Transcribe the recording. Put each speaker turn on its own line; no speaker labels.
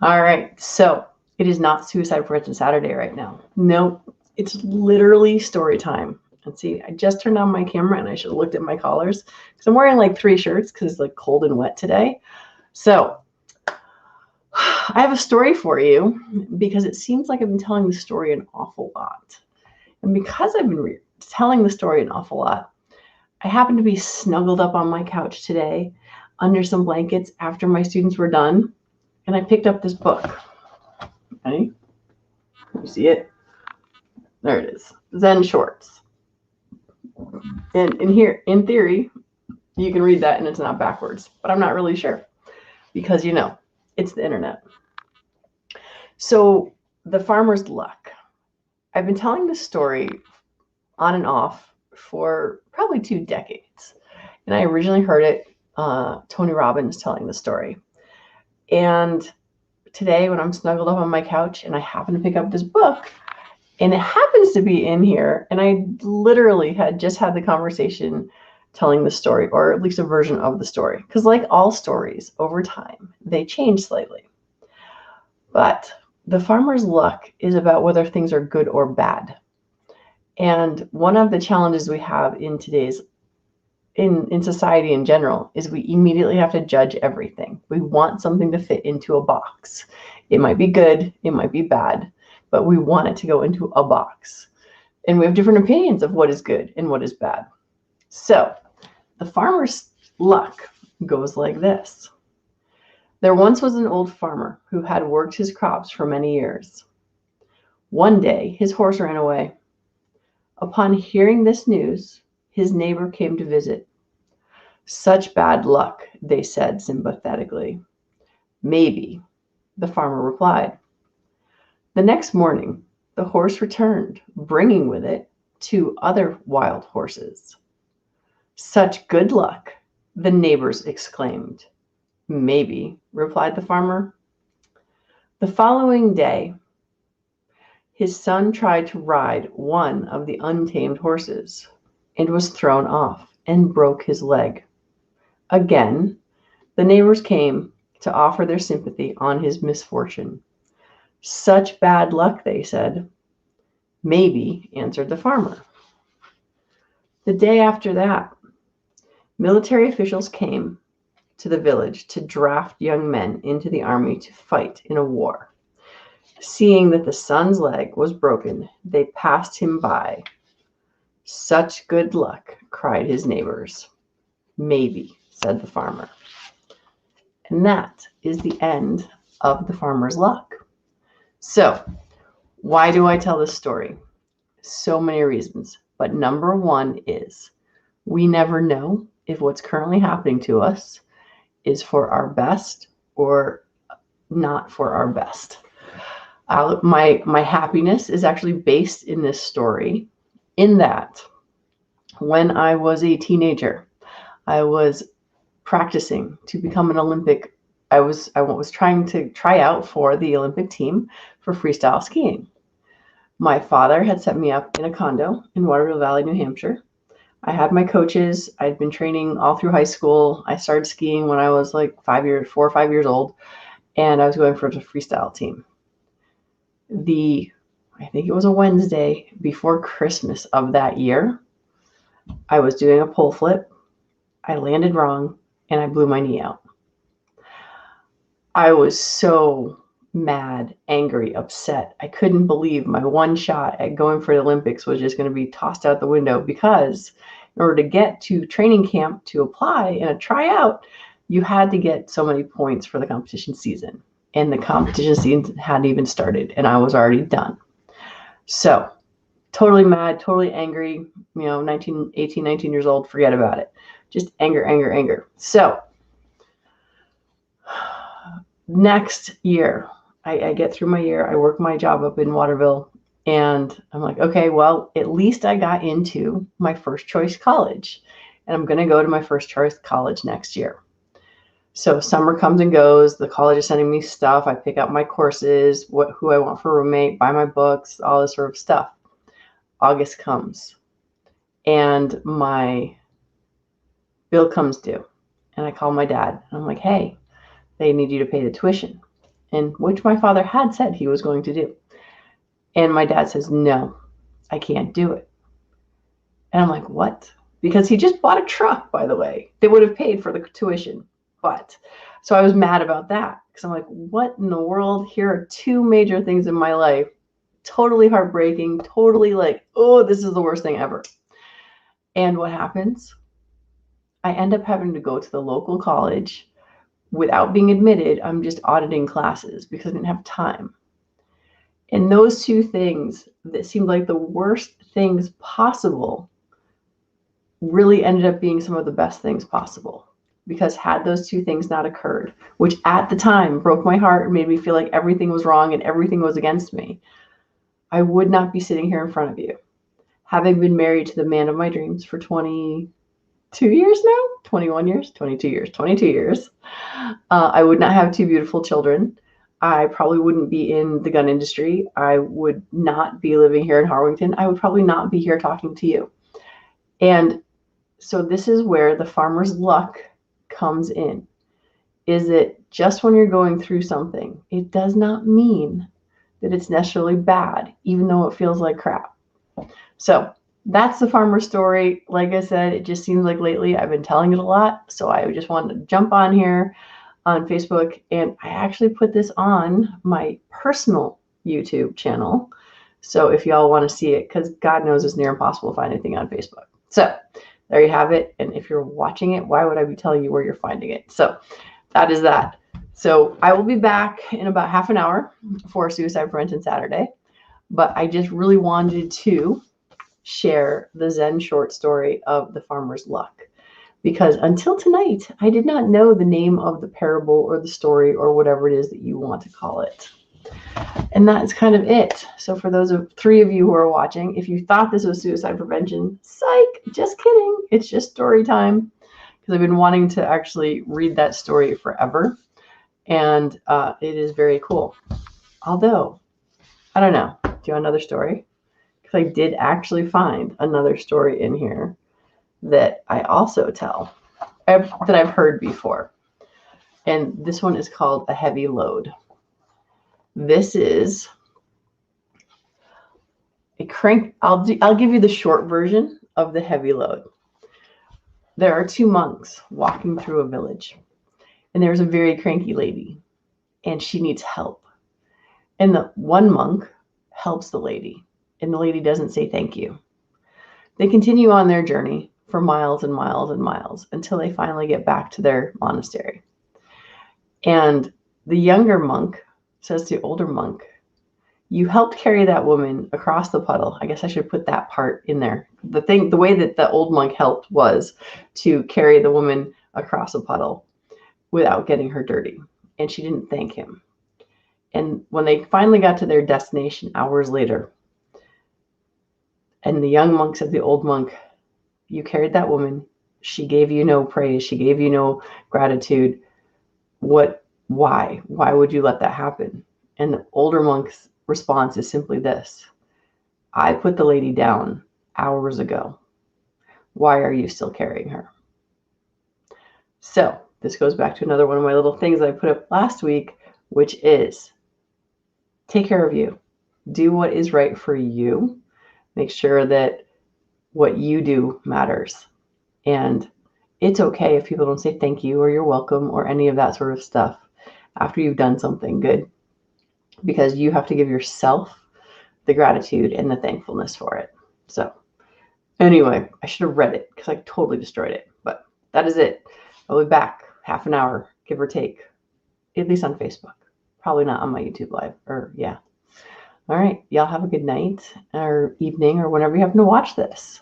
All right, so it is not Suicide Prevention Saturday right now. Nope, it's literally story time. Let's see, I just turned on my camera and I should have looked at my collars because I'm wearing like 3 shirts because it's like cold and wet today. So I have a story for you because it seems like I've been telling the story an awful lot. And because I've been telling the story an awful lot, I happened to be snuggled up on my couch today under some blankets after my students were done, and I picked up this book. Okay, you see it? There it is. Zen Shorts. And in here, in theory, you can read that and it's not backwards, but I'm not really sure because it's the internet. So, the farmer's luck. I've been telling this story on and off for probably 2 decades. And I originally heard it, Tony Robbins telling the story. And today, when I'm snuggled up on my couch and I happen to pick up this book, and it happens to be in here, and I literally had just had the conversation telling the story, or at least a version of the story. Because, like all stories, over time, they change slightly. But the farmer's luck is about whether things are good or bad. And one of the challenges we have in today's in society in general is we immediately have to judge everything. We want something to fit into a box. It might be good, it might be bad, but we want it to go into a box. And we have different opinions of what is good and what is bad. So the farmer's luck goes like this. There once was an old farmer who had worked his crops for many years. One day, his horse ran away. Upon hearing this news, his neighbor came to visit. Such bad luck, they said sympathetically. Maybe, the farmer replied. The next morning, the horse returned, bringing with it 2 other wild horses. Such good luck, the neighbors exclaimed. Maybe, replied the farmer. The following day, his son tried to ride one of the untamed horses and was thrown off and broke his leg. Again, the neighbors came to offer their sympathy on his misfortune. Such bad luck, they said. Maybe, answered the farmer. The day after that, military officials came to the village to draft young men into the army to fight in a war. Seeing that the son's leg was broken, they passed him by. Such good luck, cried his neighbors. Maybe, said the farmer. And that is the end of the farmer's luck. So, why do I tell this story? So many reasons. But number one is we never know if what's currently happening to us is for our best or not for our best. My happiness is actually based in this story, in that when I was a teenager, I was practicing to become an Olympic. I was trying to try out for the Olympic team for freestyle skiing. My father had set me up in a condo in Waterville Valley, New Hampshire. I had my coaches. I'd been training all through high school. I started skiing when I was like 4 or 5 years old, and I was going for the freestyle team. I think it was a Wednesday before Christmas of that year, I was doing a pole flip. I landed wrong and I blew my knee out. I was so mad, angry, upset. I couldn't believe my one shot at going for the Olympics was just going to be tossed out the window, because in order to get to training camp to apply and a tryout, you had to get so many points for the competition season. And the competition season hadn't even started and I was already done. So totally mad, totally angry, 18, 19 years old, forget about it. Just anger. So next year, I get through my year, I work my job up in Waterville, and I'm like, okay, well, at least I got into my first choice college, and I'm going to go to my first choice college next year. So summer comes and goes. The college is sending me stuff. I pick up my courses, who I want for a roommate, buy my books, all this sort of stuff. August comes, and my bill comes due, and I call my dad, and I'm like, hey, they need you to pay the tuition. and which my father had said he was going to do. And my dad says, no, I can't do it. And I'm like, what? Because he just bought a truck, by the way. They would have paid for the tuition. But so I was mad about that because I'm like, what in the world? Here are two major things in my life. Totally heartbreaking, totally like, oh, this is the worst thing ever. And what happens? I end up having to go to the local college without being admitted. I'm just auditing classes because I didn't have time. And those two things that seemed like the worst things possible really ended up being some of the best things possible. Because had those two things not occurred, which at the time broke my heart and made me feel like everything was wrong and everything was against me, I would not be sitting here in front of you, having been married to the man of my dreams for 22 years now, 21 years, 22 years, 22 years. I would not have two beautiful children. I probably wouldn't be in the gun industry. I would not be living here in Harwington. I would probably not be here talking to you. And so this is where the farmer's luck comes in. Is it just when you're going through something, it does not mean that it's necessarily bad, even though it feels like crap. So that's the farmer story. Like I said, it just seems like lately I've been telling it a lot. So I just wanted to jump on here on Facebook. And I actually put this on my personal YouTube channel. So if y'all want to see it, because God knows it's near impossible to find anything on Facebook. So there you have it. And if you're watching it, why would I be telling you where you're finding it? So that is that. So I will be back in about half an hour for Suicide Prevention Saturday. But I just really wanted to share the Zen short story of the farmer's luck. Because until tonight, I did not know the name of the parable or the story or whatever it is that you want to call it. And that's kind of it. So for those three of you who are watching, if you thought this was suicide prevention, psych, just kidding. It's just story time. Because I've been wanting to actually read that story forever. And it is very cool. Although, I don't know. Do you want another story? Because I did actually find another story in here that I also tell, that I've heard before. And this one is called A Heavy Load. This is a crank. I'll give you the short version of The Heavy Load. There are two monks walking through a village, and there's a very cranky lady, and she needs help. And the one monk helps the lady, and the lady doesn't say thank you. They continue on their journey for miles and miles and miles until they finally get back to their monastery. And the younger monk says to the older monk, you helped carry that woman across the puddle. I guess I should put that part in there. The way that the old monk helped was to carry the woman across a puddle without getting her dirty. And she didn't thank him. And when they finally got to their destination hours later, and the young monk said to the old monk, you carried that woman. She gave you no praise. She gave you no gratitude. Why? Why would you let that happen? And the older monk's response is simply this: I put the lady down hours ago. Why are you still carrying her? So this goes back to another one of my little things I put up last week, which is take care of you. Do what is right for you. Make sure that what you do matters. And it's okay if people don't say thank you or you're welcome or any of that sort of stuff after you've done something good, because you have to give yourself the gratitude and the thankfulness for it. So anyway, I should have read it because I totally destroyed it, but that is it. I'll be back half an hour, give or take, at least on Facebook. Probably not on my YouTube live, or yeah. All right, y'all have a good night or evening or whenever you happen to watch this.